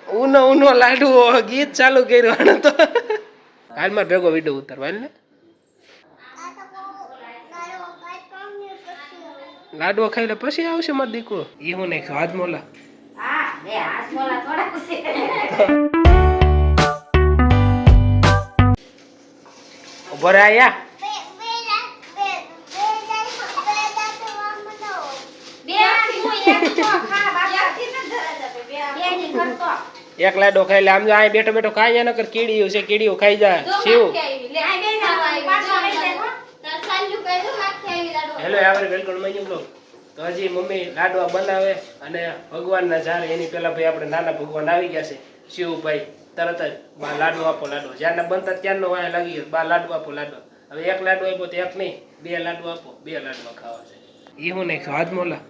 ઉનો ઉનો લાડુ ગીત ચાલુ કર્યું તો હાલમાં ભેગો વિડીયો ઉતારવા ને લાડવો ખાઈ લે પછી આવશે મારો દીકરો એવું નહીં હાથ મોલા ઉભો રે આયા એક લાડો ખાઈ લે આમ જો આ બેઠો બેઠો ખાઈ જાય નકર કીડીઓ છે કીડીઓ ખાઈ જાય શિવ હેલો આવરે વેલકમ માય બ્લોગ તો હજી મમ્મી લાડવા બનાવે અને ભગવાનના ઝાડ એની પહેલા ભાઈ આપણે નાના ભગવાન આવી ગયા છે શિવભાઈ તરત જ બા લાડુ આપો લાડુ જ્યારના બનતા ત્યારનો વાય લાગી ગયો બા લાડુ આપો લાડુ હવે એક લાડુ આપ્યો તો એક નહીં બે લાડુ આપો બે લાડવા ખાવા છે એવું નહીં હાથ મોલા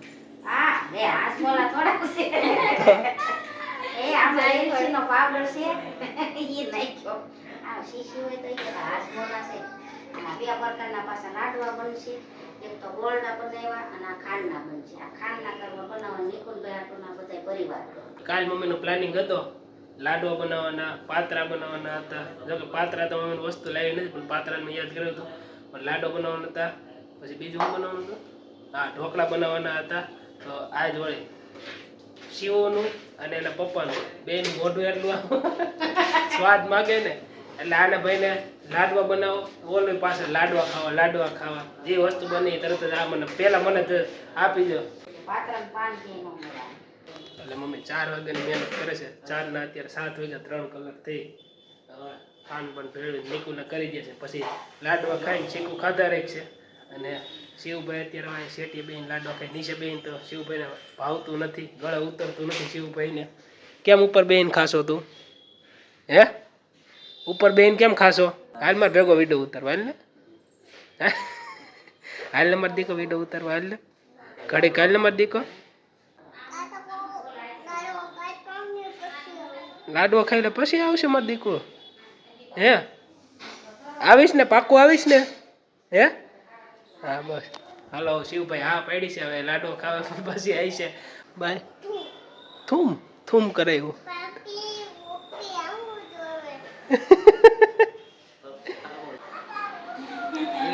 કાલ મમ્મી નું પ્લાનિંગ હતો લાડવા બનાવવાના પાત્રા બનાવવાના હતા જો કે પાત્રા તો મમ્મી વસ્તુ લાવી નથી પણ પાત્રા મેં યાદ કર્યું હતું પણ લાડવા બનાવવાના હતા પછી બીજું શું બનાવવાનું હતું હા ઢોકળા બનાવવાના હતા તો આજ વળી શિવનું અને એના પપ્પાનું બેનું મોઢું એટલું સ્વાદ માગે ને એટલે આને ભાઈને લાડવા બનાવો ઓલી પાસે લાડવા ખાવા જે વસ્તુ બની તરત જ આ મને પેલા મને જ આપી દો એટલે મમ્મી 4 વાગ્યાની મહેનત કરે છે 4 ના અત્યારે 7 વાગ્યા 3 કલાક થઈ હવે ખાંડ પણ ભેળવી નીકુને કરી દે છે પછી લાડવા ખાઈને ચીકુ ખાધા રહે છે અને શિવભાઈ અત્યારે શેઠી બેન લાડવા ખાઈ નીચે બેન તો શિવભાઈને ભાવતું નથી ગળે ઉતરતું નથી શિવભાઈને કેમ ઉપર બેન ખાશો તું હે ઉપર બેન કેમ ખાશો હાલમાં ભેગો વિડીયો ઉતારવા હાલ ને હાલ ને મારો દીકો વિડીયો ઉતારવા હાલ ને ઘડી કાલ ને મારો દીકો લાડવો ખાઈ લે પછી આવશે મારો દીકો હે આવીશ ને પાક્કું આવીશ ને હે હા બસ હાલો શિવભાઈ હા પાડી છે હવે લાડવો ખાવા પછી આવી છે બાય થૂમ થૂમ કરે એવું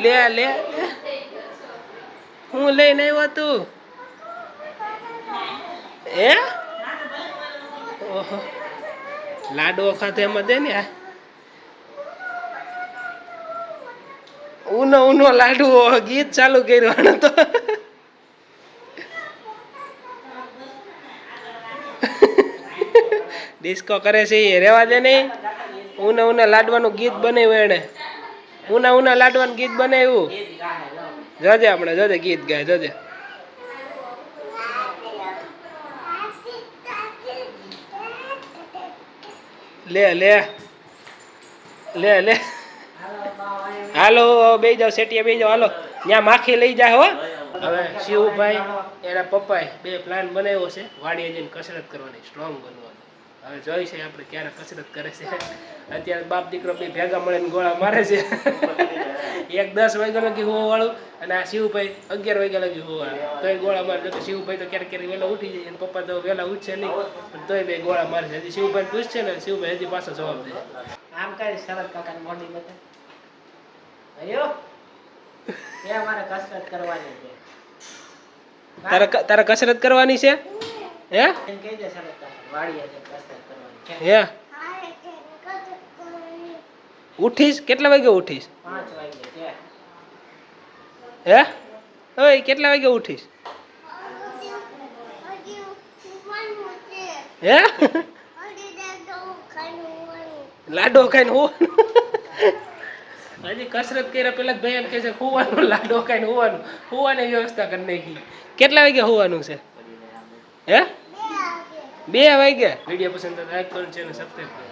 લે લે હું લઈને આવ્યો તું હે ઓહો લાડવો ખાતે એમાં દે ને ઉનો ઉનો લાડુ ગીત ચાલુ કર્યું તો ડિસ્કો કરે છે એ રેવા દે નહીં ઉના ઉના લાડવાનું ગીત બનાવ્યું એને ઉના ઉના લાડવાનું ગીત બનાવ્યું જોજે આપણે જોજે ગીત ગાય જોજે લે લે લે લે હાલો બે જાઓ સેટિયા બે જાઓ હાલો ત્યાં માખી લઈ જાય હો હવે શિવભાઈ એના પપ્પાએ બે પ્લાન બનાવ્યો છે વાડીએ જઈને કસરત કરવાની સ્ટ્રોંગ બનવાની હવે જોઈ છે આપણે ક્યારે કસરત કરે છે અત્યારે બાપ દીકરો બે ભેગા મળીને ગોળા મારે છે એક 10 વાગ્યા લગી હોવા વાળું અને આ શિવભાઈ 11 વાગ્યા લગી હોવા વાળું તોય ગોળા મારે તો શિવભાઈ તો ક્યારેક ક્યારેક વહેલા ઉઠી જાય અને પપ્પા તો વહેલા ઉઠશે નહીં પણ તોય બે ગોળા મારે છે હજી શિવભાઈ પૂછશે ને શિવભાઈ હજી પાછો જવાબ દે આમ કઈ શરદ કાકા મોડી બતા અયો એ અમારે કસરત કરવાની છે તારે કસરત કરવાની છે હે એમ કહી દે શરદ કાકા વાડીએ કસરત કરવાની છે હે ઉઠીશ કેટલા વાગે ઉઠીશ 5 વાગે છે હે ઓય કેટલા વાગે ઉઠીશ હે લાડો ખાઈને હજી કસરત કર્યા પેલા ભાઈ એમ કે છે હોવાનું લાડો ખાઈને હોવાની વ્યવસ્થા કરી નાખી કેટલા વાગે હોવાનું છે હે 2 વાગે વિડીયો પસંદ તો લાઈક કરો ચેનલ સબસ્ક્રાઇબ કરો